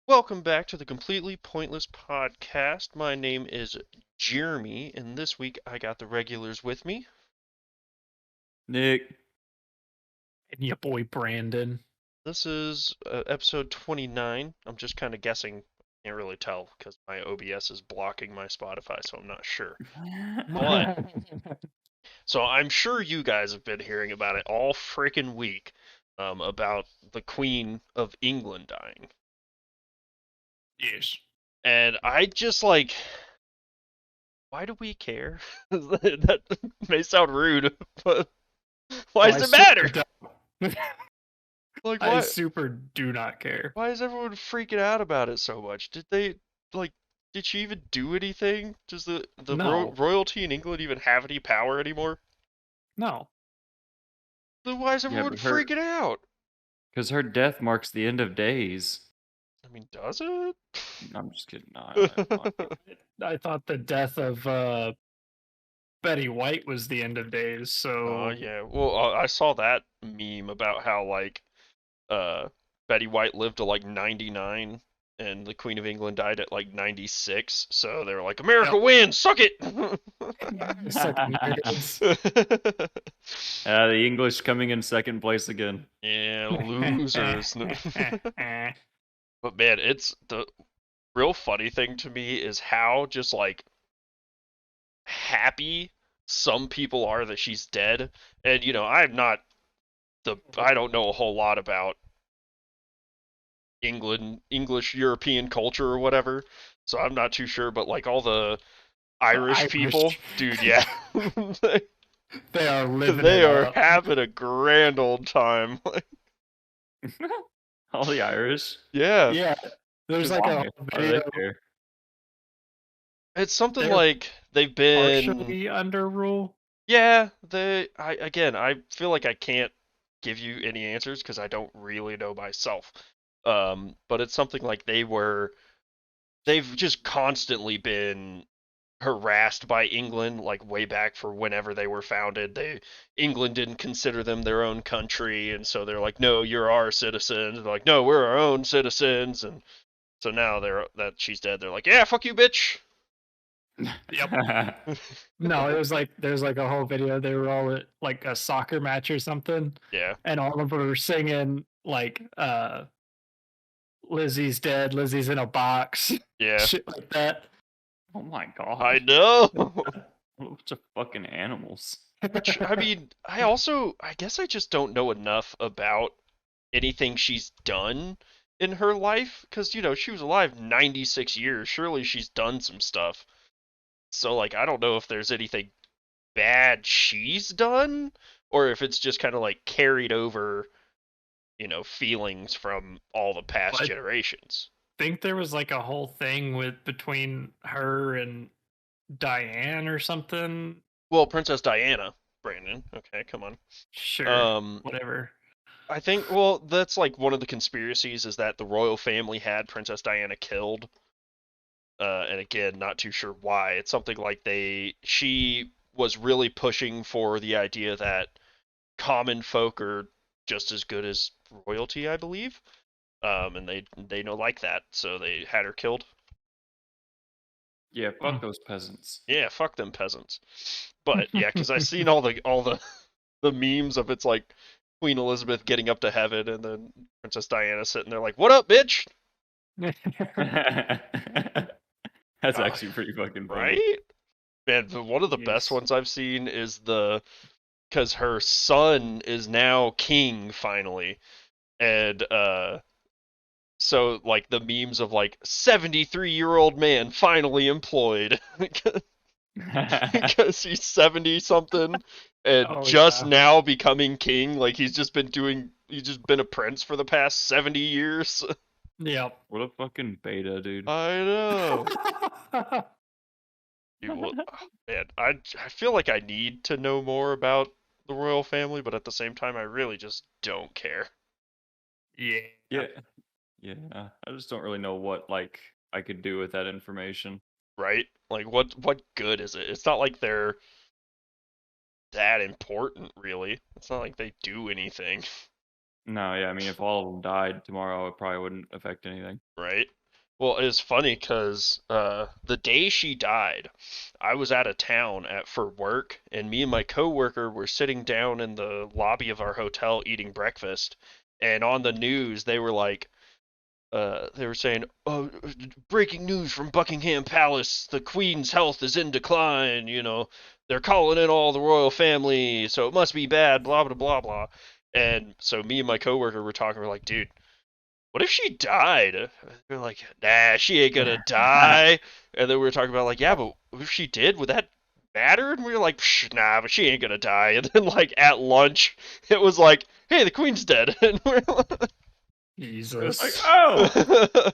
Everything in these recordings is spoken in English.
Welcome back to the Completely Pointless Podcast. My name is Jeremy, and this week I got the regulars with me. Nick. And your boy Brandon. This is episode 29. I'm just kind of guessing. Can't really tell because my OBS is blocking my Spotify, so I'm not sure. But, so I'm sure you guys have been hearing about it all freaking week about the Queen of England dying. Yes. And I just why do we care? That may sound rude, but why does it matter? Like, I why? super do not care. Why is everyone freaking out about it so much? Did they like? Did she even do anything? Does the No. royalty in England even have any power anymore? No. Then why is everyone freaking out? Because her death marks the end of days. I mean, does it? I'm just kidding. I thought the death of Betty White was the end of days, so yeah. Well, I saw that meme about how Betty White lived to like 99 and the Queen of England died at like 96, so they were like, America wins, suck it! The English coming in second place again. Yeah, losers. But man, it's the real funny thing to me is how just like happy some people are that she's dead. And I don't know a whole lot about English European culture or whatever, so I'm not too sure, but like all the Irish people, dude, yeah. They are living They it are up. having a grand old time. All the Irish. Yeah. Yeah. There's like a video. It's something like they've been partially under rule. Yeah, I feel like I can't give you any answers because I don't really know myself. But it's something like they've just constantly been harassed by England, like way back for whenever they were founded. England didn't consider them their own country, and so they're like, no, you're our citizens. They're like, no, we're our own citizens, and so now that she's dead, they're like, yeah, fuck you, bitch. Yep. No, there's like a whole video. They were all at like a soccer match or something. Yeah. And all of them were singing like Lizzie's dead, Lizzie's in a box. Yeah. Shit like that. Oh my god. I know. Bunch of fucking animals. Which, I mean, I guess I just don't know enough about anything she's done in her life, because, she was alive 96 years. Surely she's done some stuff. So, like, I don't know if there's anything bad she's done, or if it's just kind of like carried over, feelings from all the past generations. I think there was like a whole thing between her and Diane or something. Well, Princess Diana, Brandon. Okay, come on. Sure. Whatever. I think, well, that's like one of the conspiracies is that the royal family had Princess Diana killed. And again, not too sure why. It's something like she was really pushing for the idea that common folk are just as good as royalty, I believe. And they don't like that, so they had her killed. Yeah, fuck those peasants. Yeah, fuck them peasants. But yeah, because I've seen all the memes of it's like Queen Elizabeth getting up to heaven and then Princess Diana sitting there like, "What up, bitch?" That's actually pretty fucking funny. Right? And one of the best ones I've seen is because her son is now king finally, and so like the memes of like 73-year-old man finally employed because he's 70 something and now becoming king. Like he's just been a prince for the past 70 years. Yep. What a fucking beta, dude. I know. Dude, man, I feel like I need to know more about the royal family, but at the same time, I really just don't care. Yeah. I just don't really know what like I could do with that information. Right? Like, what good is it? It's not like they're that important, really. It's not like they do anything. No, yeah, I mean, if all of them died tomorrow, it probably wouldn't affect anything. Right? Well, it's funny because the day she died, I was out of town for work, and me and my coworker were sitting down in the lobby of our hotel eating breakfast, and on the news they were like, they were saying, "Oh, breaking news from Buckingham Palace: the Queen's health is in decline. You know, they're calling in all the royal family, so it must be bad." Blah blah blah blah. And so me and my coworker were talking. We're like, "Dude, what if she died?" They're like, "Nah, she ain't gonna die." And then we were talking about like, "Yeah, but if she did, would that matter?" And we were like, "Nah, but she ain't gonna die." And then like at lunch, it was like, "Hey, the Queen's dead." And we're like, Jesus. Like, oh,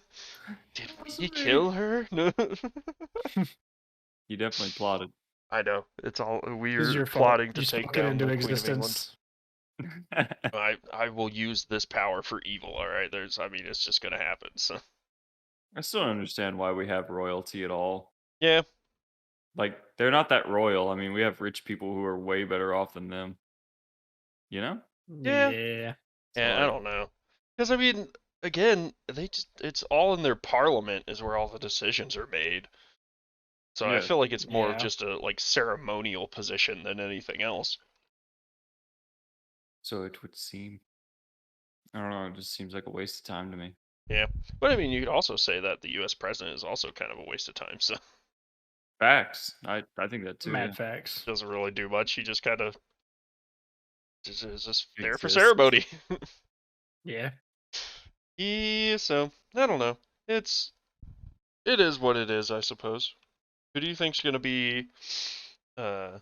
did we kill her? No. you definitely plotted. I know. It's all This is weird your fault. plotting to You take spoke it down into the Queen of England. existence. I will use this power for evil, alright? I mean, it's just gonna happen, so. I still don't understand why we have royalty at all. Yeah. Like, they're not that royal. I mean, we have rich people who are way better off than them. You know? Yeah. Yeah. So, Yeah, I like, don't know. Because, I mean, again, it's all in their parliament is where all the decisions are made. So I yeah. feel like it's more of Yeah. just a, like, ceremonial position than anything else. So it would seem. I don't know. It just seems like a waste of time to me. Yeah. But, I mean, you could also say that the US president is also kind of a waste of time, so. Facts. I think that too. Mad Yeah. facts. Doesn't really do much. He just kind of is just there for Exists. ceremony. Yeah. Yeah, so I don't know. It is what it is, I suppose. Who do you think's gonna be the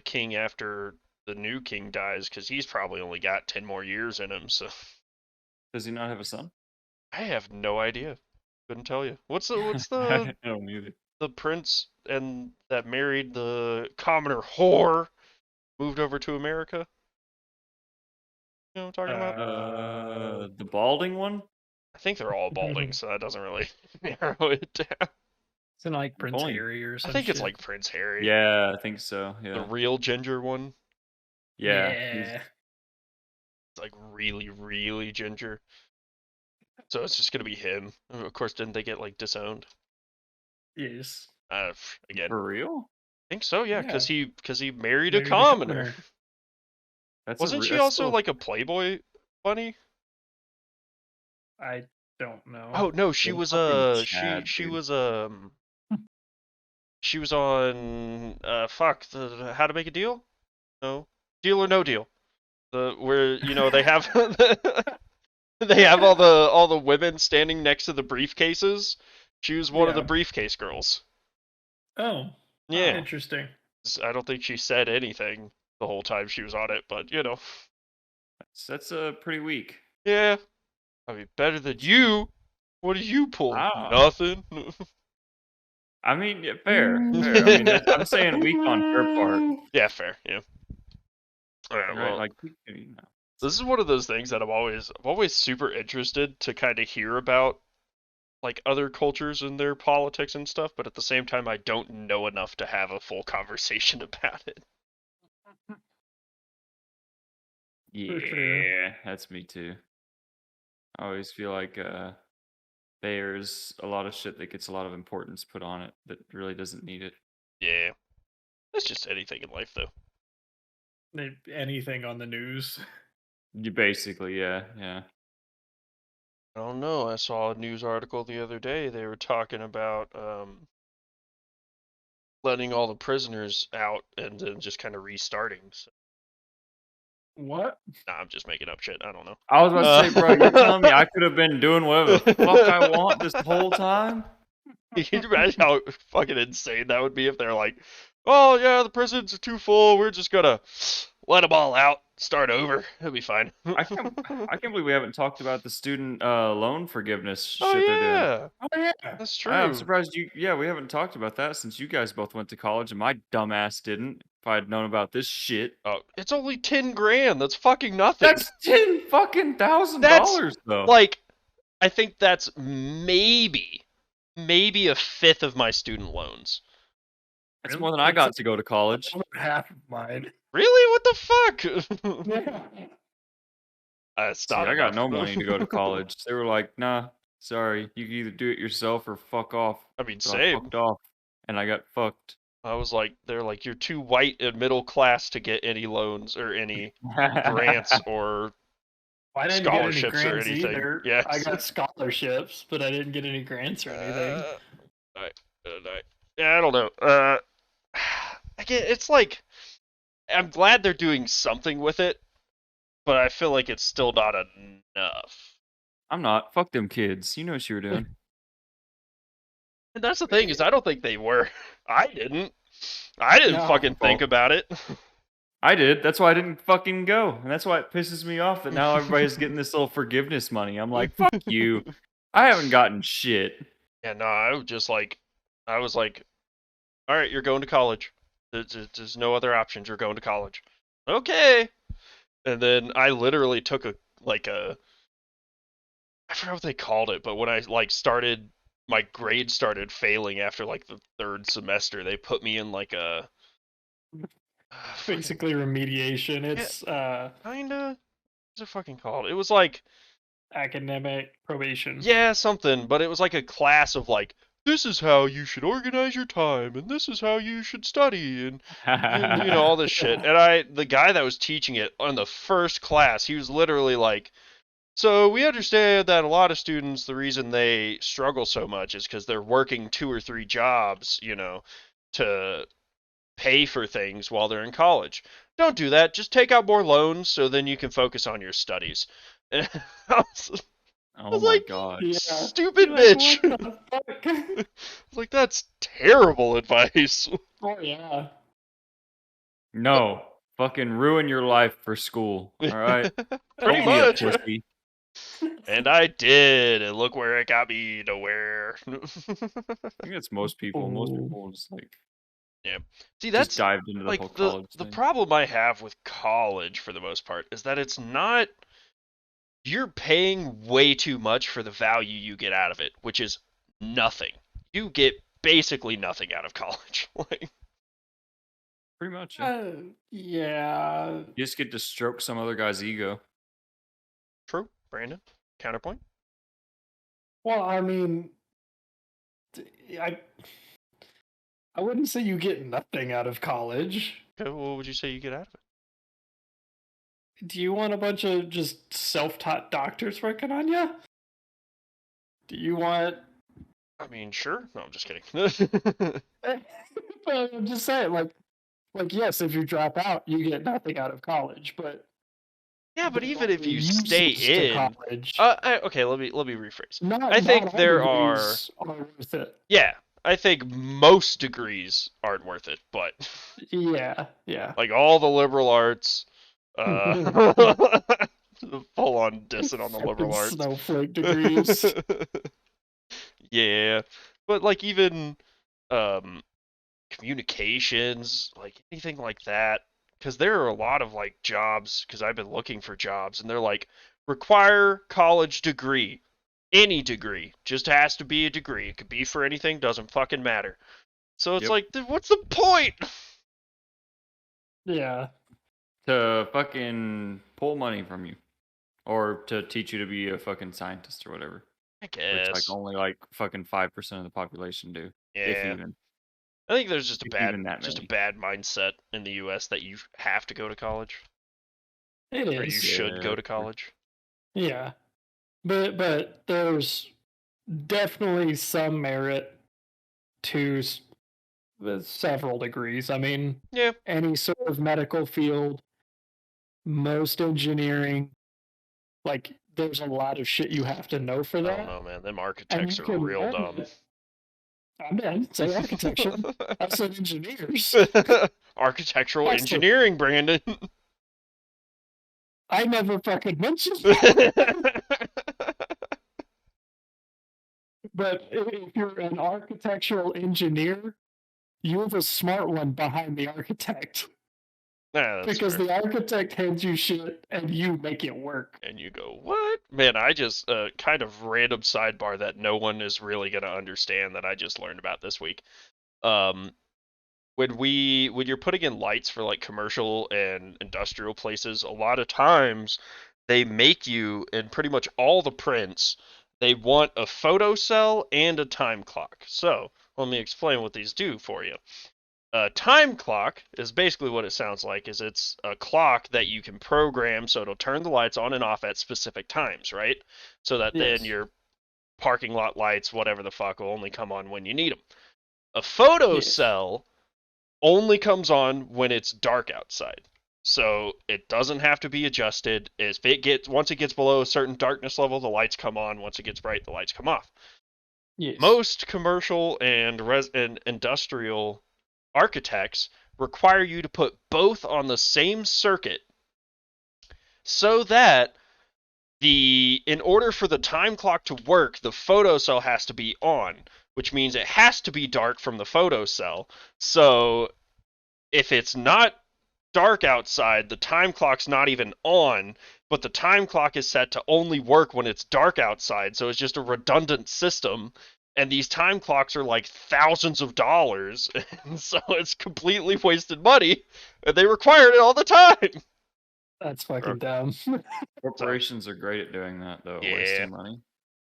king after the new king dies? Because he's probably only got 10 more years in him. So Does he not have a son? I have no idea. Couldn't tell you. What's I don't either. the prince and that married the commoner whore moved over to America? You know what I'm talking about? The balding one? I think they're all balding, so that doesn't really narrow it down. Isn't it like Prince Only- Harry or I something? think it's like Prince Harry. Yeah, I think so. The Yeah. real ginger one. Yeah. Yeah. It's like really, really ginger. So it's just gonna be him. Of course, didn't they get like disowned? Yes. Again, For real? I think so. Yeah, because he married a Married a commoner. commoner. That's Wasn't she that's also still- like a Playboy bunny? I don't know. Oh no, she Well, was fucking Chad, she dude. was she was on the How to Make a Deal? No, Deal or No Deal. Where you know they have they have all the women standing next to the briefcases. She was one of the Yeah. briefcase girls. Oh. Yeah. Interesting. I don't think she said anything the whole time she was on it, but you know, That's pretty weak. yeah. I mean, better than you. What did you pull? Ah. Nothing. I mean, yeah, fair. Fair. I mean, I'm saying weak on her part. Yeah, fair. Yeah. All right. Right? Well, Like, you know. this is one of those things that I'm always super interested to kind of hear about, like other cultures and their politics and stuff. But at the same time, I don't know enough to have a full conversation about it. Yeah, that's me too. I always feel like there's a lot of shit that gets a lot of importance put on it that really doesn't need it. Yeah. That's just anything in life, though. Anything on the news. You basically, yeah. I don't know. I saw a news article the other day. They were talking about letting all the prisoners out and then just kind of restarting. So, What? nah, I'm just making up shit. I don't know. I was about to say, bro, you're telling me I could have been doing whatever the fuck I want this whole time? Can you imagine how fucking insane that would be if they're like, "Oh yeah, the prisons are too full. We're just gonna let them all out, start over. It'll be fine." I can't believe we haven't talked about the student loan forgiveness Oh shit they're doing. yeah, Oh yeah. that's true. I'm surprised we haven't talked about that since you guys both went to college and my dumb ass didn't. If I had known about this shit. Oh, it's only 10 grand. That's fucking nothing. That's $10,000 though. Like, I think that's maybe a fifth of my student loans. That's more than I got to go to college. Half of mine. Really? What the fuck? That's See, not I got enough. no money to go to college. They were like, nah, sorry, you can either do it yourself or fuck off. I mean, So I same. fucked off, and I got fucked. I was like, they're like, you're too white and middle class to get any loans or any grants or I didn't get any scholarships or grants anything. either. Yes. I got scholarships, but I didn't get any grants or anything. Yeah, I don't know. Again, it's like, I'm glad they're doing something with it, but I feel like it's still not enough. I'm not. Fuck them kids. You know what you were doing. And that's the thing, is I don't think they were. I didn't No. fucking think about it. I did. That's why I didn't fucking go. And that's why it pisses me off that now everybody's getting this little forgiveness money. I'm like, fuck you. I haven't gotten shit. Yeah, no, I was like, all right, you're going to college. There's no other options. You're going to college. Okay. And then I literally took I forgot what they called it, but when I started, my grades started failing after like the third semester. They put me in like a Basically remediation. It's kinda. What's it fucking called? It was like, academic probation. yeah, something, but it was like a class of like, this is how you should organize your time, and this is how you should study, and all this shit. And the guy that was teaching it on the first class, he was literally like, so we understand that a lot of students, the reason they struggle so much is because they're working 2 or 3 jobs, to pay for things while they're in college. Don't do that. Just take out more loans so then you can focus on your studies. And I was my like, god. Yeah. Stupid Like, bitch. what the fuck? I was like, that's terrible advice. Oh yeah. No. Fucking ruin your life for school. Alright? Pretty Don't be a much. pussy. And I did, and look where it got me nowhere. I think that's most people. Most people just like See, just that's dived into the like whole college the thing. problem I have with college for the most part is that it's not, you're paying way too much for the value you get out of it, which is nothing. You get basically nothing out of college. Like, Pretty much. Yeah. Yeah. You just get to stroke some other guy's ego. true, Brandon. Counterpoint. Well, I mean, I wouldn't say you get nothing out of college. Okay, what would you say you get out of it? Do you want a bunch of just self-taught doctors working on you? Do you want? I mean, sure. No, I'm just kidding. Well, I'm just saying, like yes, if you drop out, you get nothing out of collge, but yeah, but the even if you usage stay to in, college, okay, let me rephrase. not I think not all there are, degrees are worth it. yeah, I think most degrees aren't worth it, but Yeah. like all the liberal arts, full on dissing on the liberal arts. Snowflake degrees. Yeah, but like even communications, like anything like that, because there are a lot of like jobs, because I've been looking for jobs, and they're like, require college degree. Any degree. Just has to be a degree. It could be for anything, doesn't fucking matter. So it's Yep. like, what's the point? Yeah. To fucking pull money from you. Or to teach you to be a fucking scientist or whatever. I Which guess. like only like fucking 5% of the population do. If Yeah. even. I think there's just a If bad even that just a many. bad mindset in the US that you have to go to college. It Or you is. should Yeah, go to true. college. Yeah. But there's definitely some merit to with several degrees. I mean, Yeah. any sort of medical field, most engineering, like there's a lot of shit you have to know for I that. don't know, man. Them And architects you are can real learn dumb. it. I didn't say architecture. I said engineers. Architectural That's the- engineering, Brandon. I never fucking mentioned that. But if you're an architectural engineer, you're the smart one behind the architect. Nah, that's Because fair. the architect hands you shit and you make it work. And you go, what? Man, I just kind of random sidebar that no one is really gonna understand that I just learned about this week. When you're putting in lights for like commercial and industrial places, a lot of times they make you, in pretty much all the prints, they want a photocell and a time clock. So let me explain what these do for you. A time clock is basically what it sounds like. Is it's a clock that you can program so it'll turn the lights on and off at specific times, right? So that then Yes. your parking lot lights, whatever the fuck, will only come on when you need them. A photocell only comes on when it's dark outside. So it doesn't have to be adjusted. Once it gets below a certain darkness level, the lights come on. Once it gets bright, the lights come off. Yes. Most commercial and industrial architects require you to put both on the same circuit so that in order for the time clock to work, the photocell has to be on, which means it has to be dark from the photocell. So if it's not dark outside, the time clock's not even on, but the time clock is set to only work when it's dark outside, so it's just a redundant system. And these time clocks are like thousands of dollars, and so it's completely wasted money, and they require it all the time. That's fucking dumb. Corporations are great at doing that, though, Yeah. wasting money.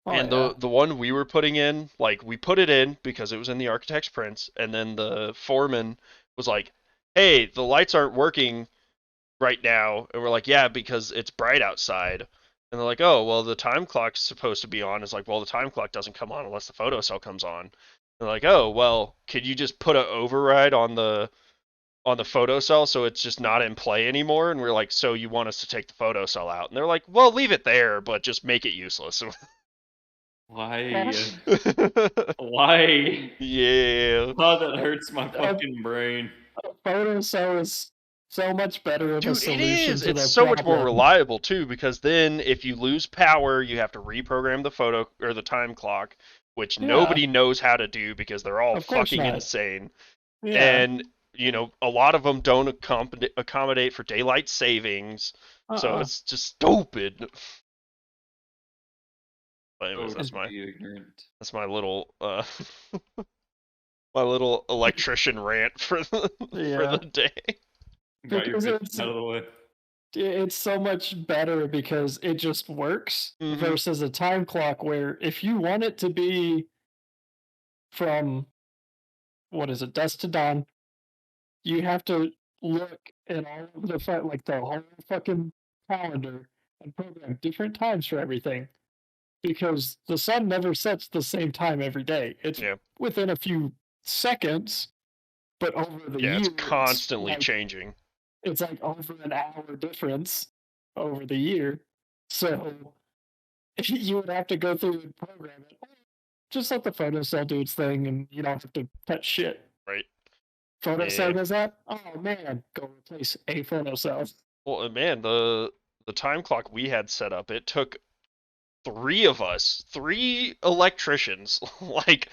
Oh, And yeah. the one we were putting in, like, we put it in because it was in the architect's prints, and then the foreman was like, "Hey, the lights aren't working right now," and we're like, "Yeah, because it's bright outside." And they're like, "Oh, well, the time clock's supposed to be on." It's like, "Well, the time clock doesn't come on unless the photocell comes on." They're like, "Oh, well, could you just put an override on the photocell so it's just not in play anymore?" And we're like, "So you want us to take the photocell out?" And they're like, "Well, leave it there, but just make it useless." Why? Why? Yeah. Oh, that hurts my fucking brain. Photocell is so much better of a Dude, it solution is. to It's the so much more problem. reliable too, because then if you lose power, you have to reprogram the photo or the time clock, which Yeah. nobody knows how to do because they're all Of course fucking not. insane. Yeah. And a lot of them don't accommodate for daylight savings, so it's just stupid. But anyways, Oh, to be ignorant. that's my little my little electrician rant for the Yeah. day. Got your Because bitch out of the way. it's so much better because it just works Mhm. versus a time clock where if you want it to be from dusk to dawn, you have to look at all of the whole fucking calendar and program different times for everything because the sun never sets the same time every day. It's Yeah. within a few seconds, but over the Yeah, year, it's constantly changing. it's like over an hour difference over the year. So you would have to go through and program it. Just let the photocell do its thing, and you don't have to touch shit. Right. Photocell Yeah. does that? Oh man, go replace a photocell. Well, man, the time clock we had set up, it took three electricians, like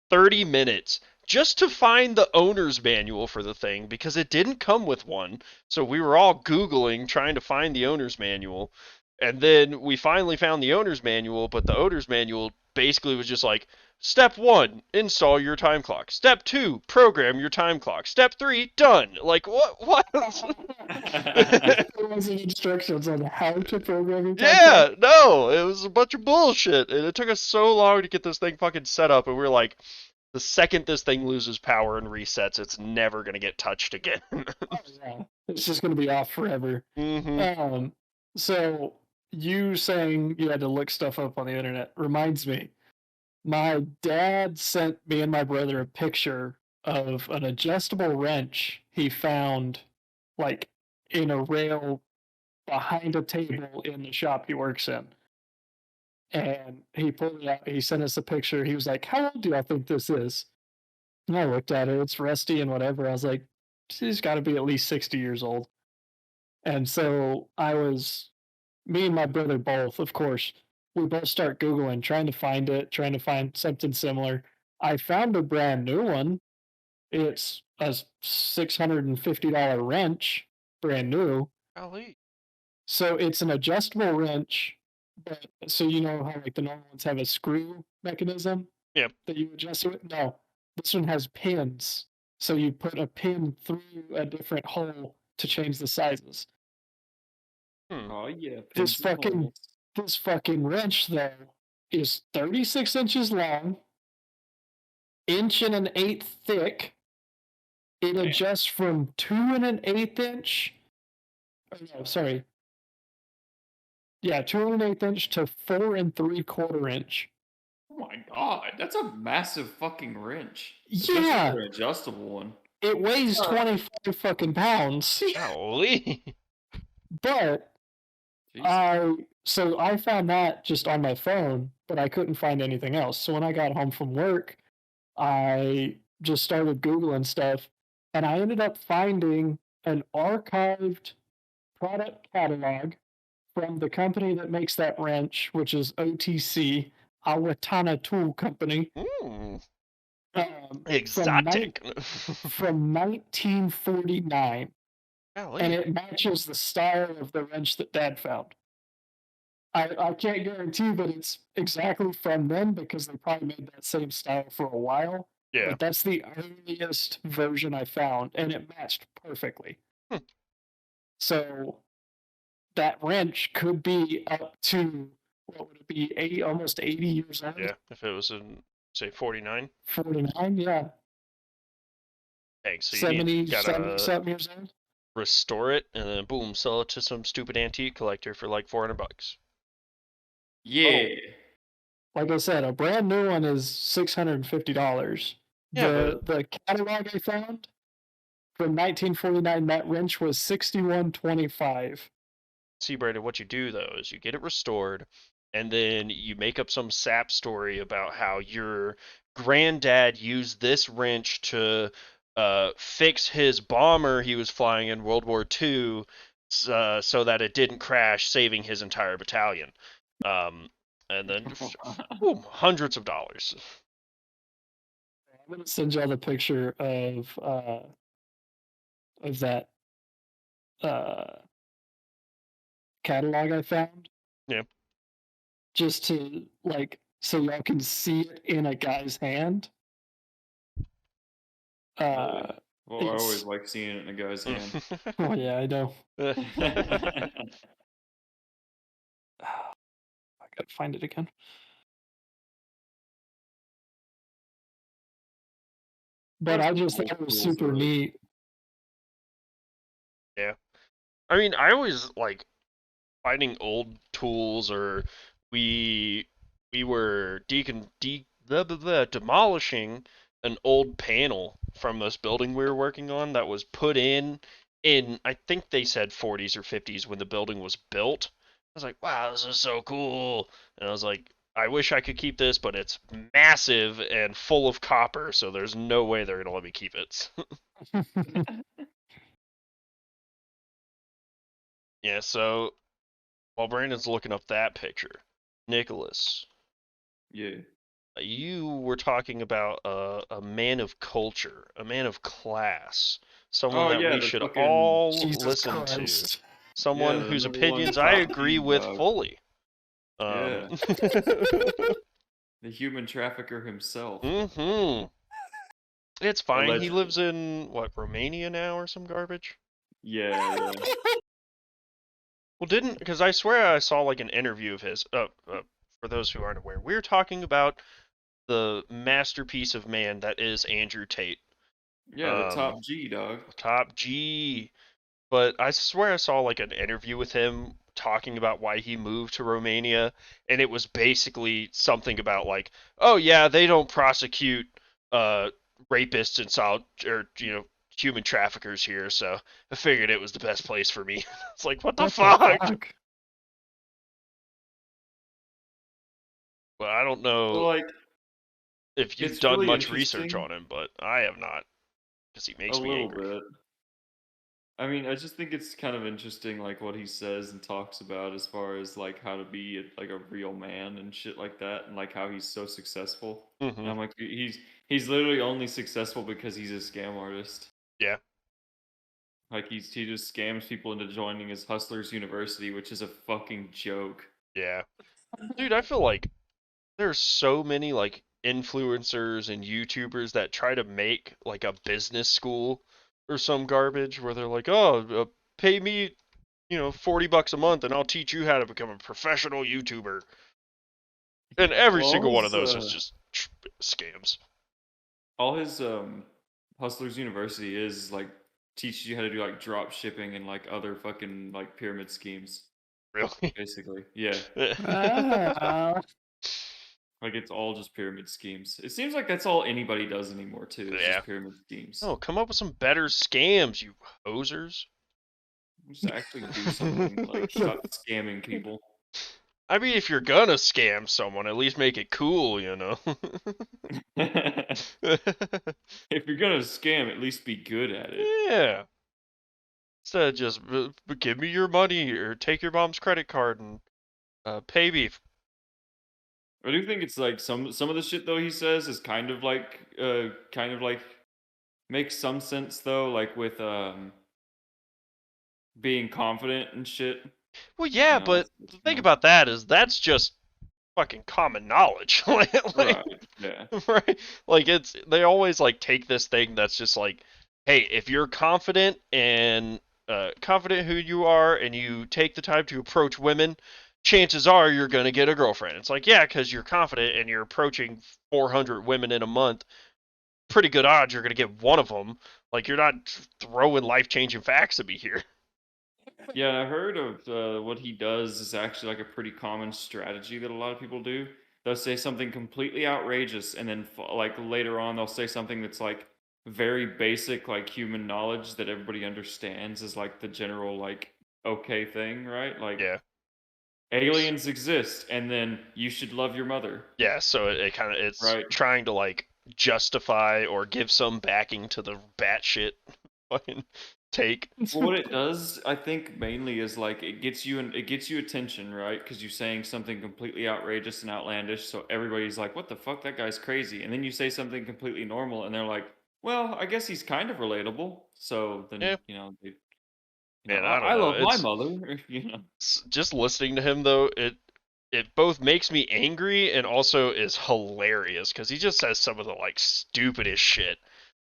30 minutes just to find the owner's manual for the thing because it didn't come with one. So we were all Googling trying to find the owner's manual. And then we finally found the owner's manual, but the owner's manual basically was just like, Step 1, install your time clock. Step 2, program your time clock. Step 3, done. Like, what? There wasn't instructions on how to program your time Yeah, clock. no, it was a bunch of bullshit. And it took us so long to get this thing fucking set up. And we were like, the second this thing loses power and resets, it's never going to get touched again. Oh, yeah. It's just going to be off forever. Mm-hmm. So you saying you had to look stuff up on the internet reminds me. My dad sent me and my brother a picture of an adjustable wrench he found, like, in a rail behind a table in the shop he works in. And he pulled it out. He sent us a picture. He was like, "How old do y'all think this is?" And I looked at it. It's rusty and whatever. I was like, "She's got to be at least 60 years old." And so me and my brother both, of course, we both start Googling, trying to find it, trying to find something similar. I found a brand new one. It's a $650 wrench, brand new. Golly. So it's an adjustable wrench, but so you know how like the normal ones have a screw mechanism Yep. that you adjust it with? No, this one has pins. So you put a pin through a different hole to change the sizes. Hmm. Oh yeah, This pins and balls. fucking wrench though is 36 inches long, inch and an eighth thick. It Damn. adjusts from 2 1/8 inch. Oh, no, sorry. Yeah, 2 1/8 inch to 4 3/4 inch. Oh my god, that's a massive fucking wrench. Especially Yeah, for an adjustable one. it weighs Uh, 25 fucking pounds. Golly. But Jesus. I found that just on my phone, but I couldn't find anything else. So when I got home from work, I just started Googling stuff, and I ended up finding an archived product catalog from the company that makes that wrench, which is OTC, Awatana Tool Company, Hmm. from Exotic. from 1949, and Golly. it matches the style of the wrench that Dad found. I can't guarantee that it's exactly from then because they probably made that same style for a while. Yeah. But that's the earliest version I found, and it matched perfectly. Hmm. So that wrench could be up to what would it be, almost 80 years old? Yeah. If it was in, say, 49. 49, yeah. Thanks. So you 70 gotta something years old. restore it and then boom, sell it to some stupid antique collector for like $400. Yeah. Like I said, a brand new one is $650. Yeah, but The catalog I found from 1949, that wrench was 6125. see, Brandon, what you do though is you get it restored, and then you make up some sap story about how your granddad used this wrench to fix his bomber he was flying in World War II, so that it didn't crash, saving his entire battalion. Um, and then boom, hundreds of dollars. I'm gonna send y'all the picture of that uh, catalog I found, Yeah. just to so y'all can see it in a guy's hand. Well, I always It's like seeing it in a guy's hand. oh yeah, I know. I gotta find it again. But I just thought it was super neat. Yeah. I mean, I always like finding old tools, or we were demolishing an old panel from this building we were working on that was put in I think they said 40s or 50s when the building was built. I was like, wow, this is so cool. And I was like, I wish I could keep this, but it's massive and full of copper, so there's no way they're gonna let me keep it. Yeah, so while Brandon's looking up that picture, Nicholas, Yeah. you were talking about a man of culture, a man of class, someone Oh that yeah, we the should fucking all Jesus listen to, Christ. someone the whose number one opinions I top agree G with dog. fully. Yeah. The human trafficker himself. Mm-hmm. It's fine. He Allegedly. lives in what, Romania now or some garbage? Yeah. Well, didn't, because I swear I saw like an interview of his. For those who aren't aware, we're talking about the masterpiece of man that is Andrew Tate. Yeah, the top G dog. Top G. But I swear I saw like an interview with him talking about why he moved to Romania, and it was basically something about like, oh yeah, they don't prosecute uh rapists and human traffickers here, so I figured it was the best place for me. It's like, what the fuck? Well, I don't So, know like, if you've it's done really much research interesting. on him, but I have not, because he A makes me little angry. bit. I mean, I just think it's kind of interesting, like what he says and talks about as far as like how to be like a real man and shit like that, and like how he's so successful. And Mm-hmm. I'm like, he's literally only successful because he's a scam artist. Yeah. Like he just scams people into joining his Hustlers University, which is a fucking joke. Yeah. Dude, I feel like there's so many like influencers and YouTubers that try to make like a business school or some garbage where they're like, "Oh, pay me, $40 a month, and I'll teach you how to become a professional YouTuber. And every Well, single one of those is just scams. all his Hustlers University is like teaches you how to do like drop shipping and like other fucking like pyramid schemes. Really? Basically, yeah. Ah. Like it's all just pyramid schemes. It seems like that's all anybody does anymore too. It's Yeah. just pyramid schemes. Oh, come up with some better scams, you hosers. Just actually do something. Like stop scamming people. I mean, if you're gonna scam someone, at least make it cool, If you're gonna scam, at least be good at it. Yeah. Instead of just give me your money or take your mom's credit card and pay me. I do think it's like some of the shit though he says is kind of like makes some sense though, like with being confident and shit. Well, yeah, but the thing about that is that's just fucking common knowledge. Right, yeah. Right? Like they always like take this thing that's just like, hey, if you're confident and confident who you are and you take the time to approach women, chances are you're going to get a girlfriend. It's like, yeah, because you're confident and you're approaching 400 women in a month, pretty good odds you're going to get one of them. Like, you're not throwing life-changing facts at me here. Yeah, I heard of what he does is actually like a pretty common strategy that a lot of people do. They'll say something completely outrageous, and then like later on they'll say something that's like very basic, like human knowledge that everybody understands is like the general like okay thing, right? Like, Yeah. aliens exist, and then you should love your mother. Yeah, so it's right. trying to like justify or give some backing to the batshit fucking take. Well, what it does, I think, mainly is like it gets you attention, right? Because you're saying something completely outrageous and outlandish, so everybody's like, "What the fuck? That guy's crazy." And then you say something completely normal, and they're like, "Well, I guess he's kind of relatable." So then, Yeah. Man, I don't I know. love my mother. Just listening to him though, it both makes me angry and also is hilarious because he just says some of the like stupidest shit,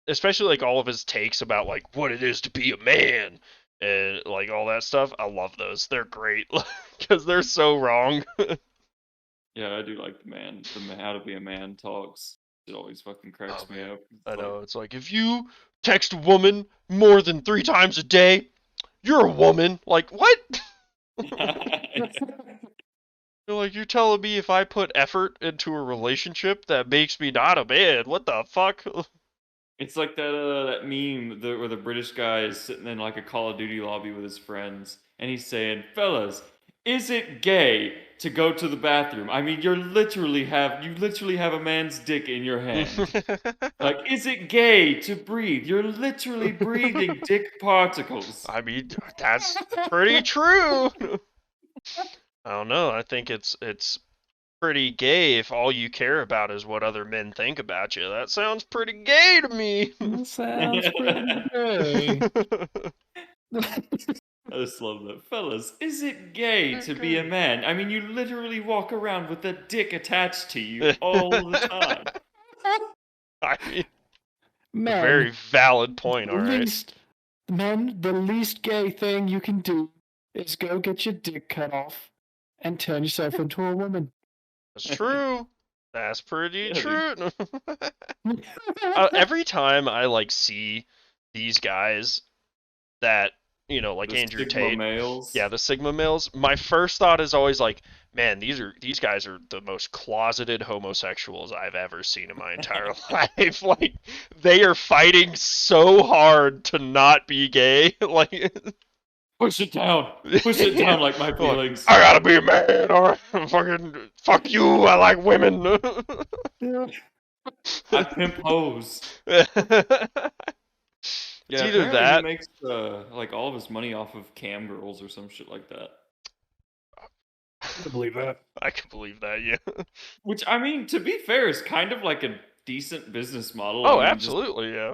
especially like all of his takes about like what it is to be a man and like all that stuff. I love those. They're great because they're so wrong. Yeah, I do like the how to be a man talks. It always fucking cracks me up. I know. It's like, if you text a woman more than 3 times a day, you're a woman. Like, what? You're like, you're telling me if I put effort into a relationship that makes me not a man? What the fuck? It's like that meme where the British guy is sitting in like a Call of Duty lobby with his friends, and he's saying, "Fellas, is it gay to go to the bathroom? I mean, you literally have a man's dick in your hand. Like, is it gay to breathe? You're literally breathing dick particles." I mean, that's pretty true. I don't know. I think it's pretty gay if all you care about is what other men think about you. That sounds pretty gay to me. That sounds pretty gay. I just love that. Fellas, is it gay to be a man? I mean, you literally walk around with a dick attached to you all the time. I mean, Men, a very valid point, alright? The least gay thing you can do is go get your dick cut off and turn yourself into a woman. That's true. That's pretty Yeah, true. Every time I like see these guys that, like the Andrew Sigma Tate, males. yeah, the Sigma males, my first thought is always like, man, these guys are the most closeted homosexuals I've ever seen in my entire life. Like, they are fighting so hard to not be gay. Like, Push it down. Push it down like my feelings. I gotta be a man, or fucking fuck you. I like women. I pimp hoes. It's Yeah, either apparently that. he makes like all of his money off of cam girls or some shit like that. I can believe that. I can believe that, yeah. Which, I mean, to be fair, is kind of like a decent business model. Oh, I mean, absolutely, yeah.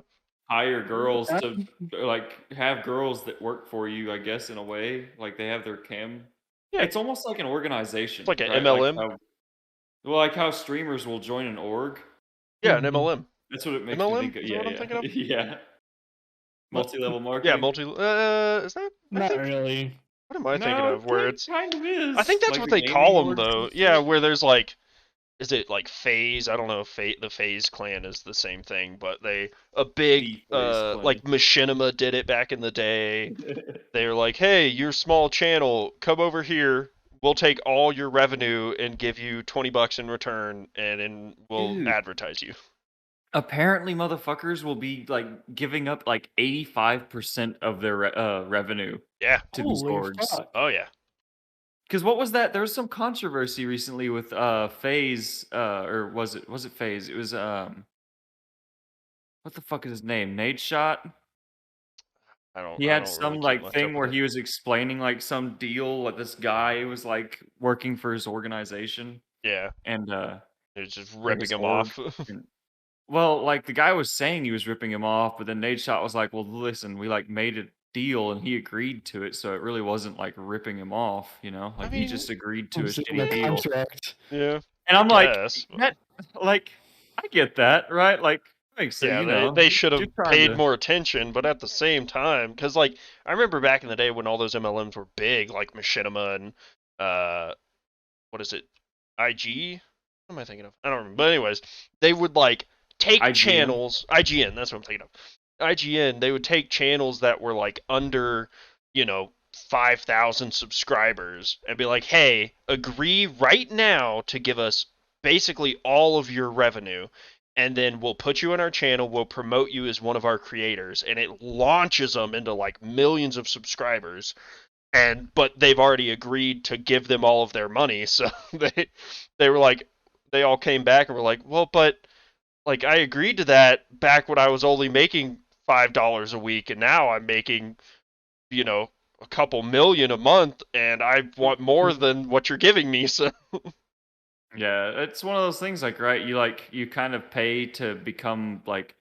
Hire girls to like have girls that work for you, I guess, in a way. Like they have their cam. Yeah. It's almost like an organization. It's like an right? MLM. Like how streamers will join an org. Yeah, an MLM. That's what it makes MLM? me think of. Is Yeah, that what I'm thinking of? yeah. Multi-level marketing. Yeah, is that? Not really. what am I thinking No, of? Where it it's, kind of is. I think that's Like what the they gaming call them orgs though. and Yeah, shit. where there's like, is it like Phase? I don't know if the Phase clan is the same thing, but a big The Phase like clan. Machinima did it back in the day. They were like, hey, your small channel, come over here. We'll take all your revenue and give you $20 in return, and then we'll Dude. advertise you. Apparently, motherfuckers will be like giving up like 85% of their revenue Yeah. to these Holy orgs. fuck. Oh yeah. Because what was that? There was some controversy recently with Phase, or was it Phase? It was what the fuck is his name? Nate Shot. He I had don't really some keep like much up thing with where it. he was explaining like some deal that this guy was like working for his organization Yeah. and It's just or ripping his him org. off. And, well, like the guy was saying he was ripping him off, but then Nate Shot was like, "Well, listen, we like made a deal and he agreed to it, so it really wasn't like ripping him off, you know? I Like he mean, just agreed to I'm a seeing shitty the deal." contract. yeah, And I I'm like, guess. that, like, I get that, right? Like, makes sense, Yeah, you know, they should have just trying paid to. more attention, but at the same time, because like I remember back in the day when all those MLMs were big, like Machinima and uh, what is it, IG? What am I thinking of? I don't remember. But anyways, they would like take IGN. channels, IGN. That's what I'm thinking of. IGN. They would take channels that were like under, 5,000 subscribers and be like, hey, agree right now to give us basically all of your revenue, and then we'll put you on our channel, we'll promote you as one of our creators, and it launches them into like millions of subscribers. But they've already agreed to give them all of their money, so they were like, they all came back and were like, well, but like I agreed to that back when I was only making $5 a week, and now I'm making, you know, a couple million a month, and I want more than what you're giving me. So Yeah, it's one of those things like, right, you kind of pay to become like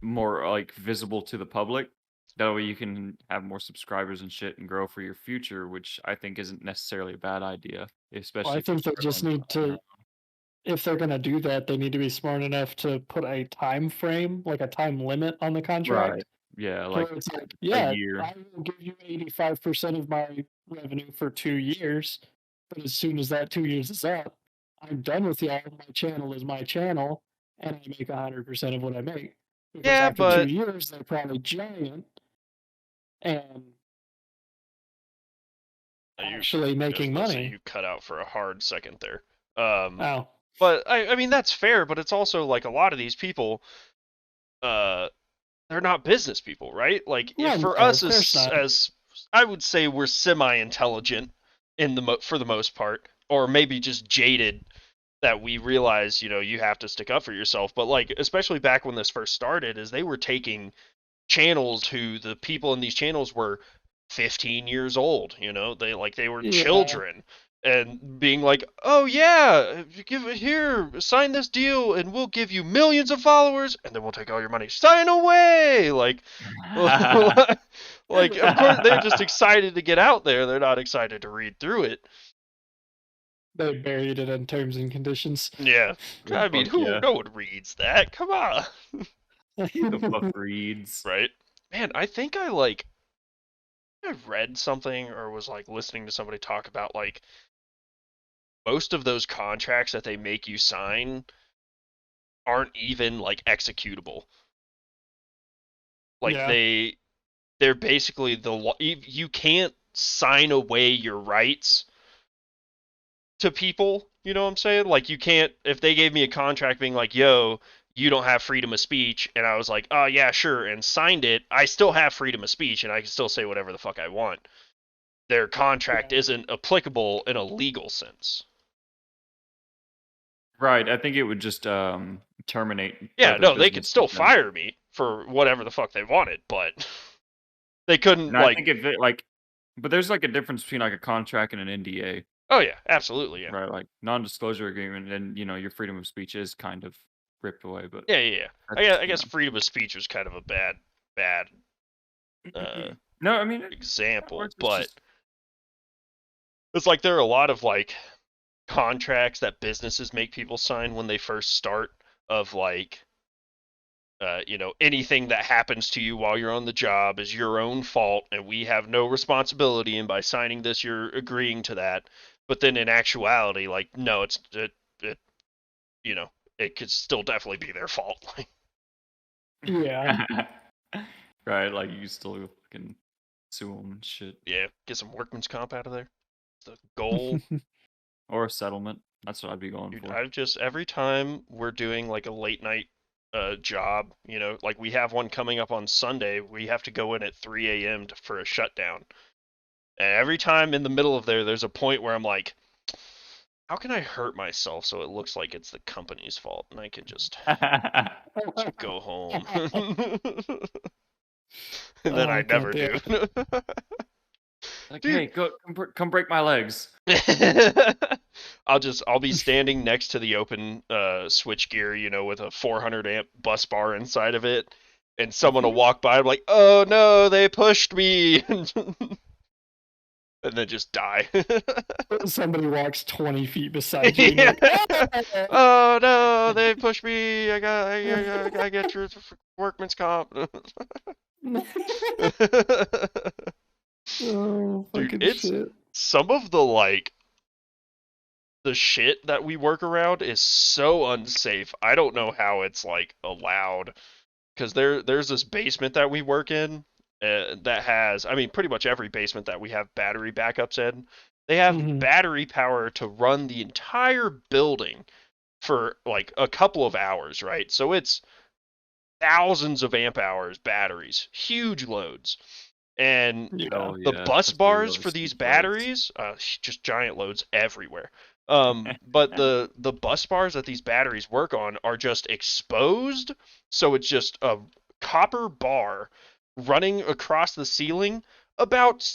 more like visible to the public. That way you can have more subscribers and shit and grow for your future, which I think isn't necessarily a bad idea, Well, especially I if you're think they starting just need on your to, if they're going to do that, they need to be smart enough to put a time frame, like a time limit on the own. Right. contract. Yeah, So like it's like, a yeah, year. I will give you 85% of my revenue for 2 years. But as soon as that 2 years is up, I'm done with y'all. My channel is my channel, and I make 100% of what I make. Because yeah, after two but years, they're probably giant and you, actually I was making gonna say money. you cut out for a hard second there. Um, Oh, but I mean that's fair, but it's also like a lot of these people, uh, they're not business people, right? Like if well, for no, us of course not. as I would say we're semi-intelligent in for the most part, or maybe just jaded that we realize, you have to stick up for yourself. But like especially back when this first started, is they were taking channels who the people in these channels were 15 years old, they were Yeah, children, and being like, oh yeah, give it here, sign this deal and we'll give you millions of followers and then we'll take all your money, sign away, like like of course they're just excited to get out there, they're not excited to read through it. they buried it in terms and conditions. Yeah, I mean, Fuck yeah. no one reads that, come on. Who the fuck reads? Right, man, I read something or was like listening to somebody talk about like most of those contracts that they make you sign aren't even like executable. Like Yeah, they're basically you can't sign away your rights to people, you know what I'm saying? Like you can't, if they gave me a contract being like, "Yo, you don't have freedom of speech," and I was like, "Oh yeah, sure," and signed it, I still have freedom of speech and I can still say whatever the fuck I want. Their contract yeah. isn't applicable in a legal sense. Right, I think it would just terminate Yeah, other no, they could businesses still then. fire me for whatever the fuck they wanted, but they couldn't And I like. think if it like, but there's like a difference between like a contract and an NDA, Oh yeah, absolutely, yeah, right? Like non-disclosure agreement, and your freedom of speech is kind of ripped away. But yeah, yeah, yeah. that's I guess freedom of speech was kind of a bad uh, no, I mean it example, works. It's but just it's like there are a lot of like contracts that businesses make people sign when they first start of like anything that happens to you while you're on the job is your own fault, and we have no responsibility. And by signing this, you're agreeing to that. But then in actuality, like, no, it it could still definitely be their fault. Yeah. Right, like you still fucking sue them and shit. Yeah, get some workman's comp out of there. The goal. Or a settlement. That's what I'd be going Dude, for. I've just every time we're doing like a late night job, like we have one coming up on Sunday, we have to go in at 3 a.m. For a shutdown. And every time in the middle of there's a point where I'm like, how can I hurt myself so it looks like it's the company's fault and I can just go home. And then Oh, I God never damn do. Like, Dude. hey, come break my legs. I'll be standing next to the open switch gear, with a 400 amp bus bar inside of it, and someone will walk by. I'm like, oh no, they pushed me, and then just die. Somebody walks 20 feet beside you. And Yeah. you're like, Oh no, they pushed me. I get your workman's comp. oh, Dude, fucking it's shit. some of the shit that we work around is so unsafe. I don't know how it's like allowed, because there's this basement that we work in that has, I mean, pretty much every basement that we have battery backups in, they have Mhm. battery power to run the entire building for like a couple of hours, right? So it's thousands of amp hours batteries, huge loads. And Yeah. Oh the yeah, bus that's pretty bars really for these steep loads. batteries, just giant loads everywhere. But the bus bars that these batteries work on are just exposed, so it's just a copper bar running across the ceiling about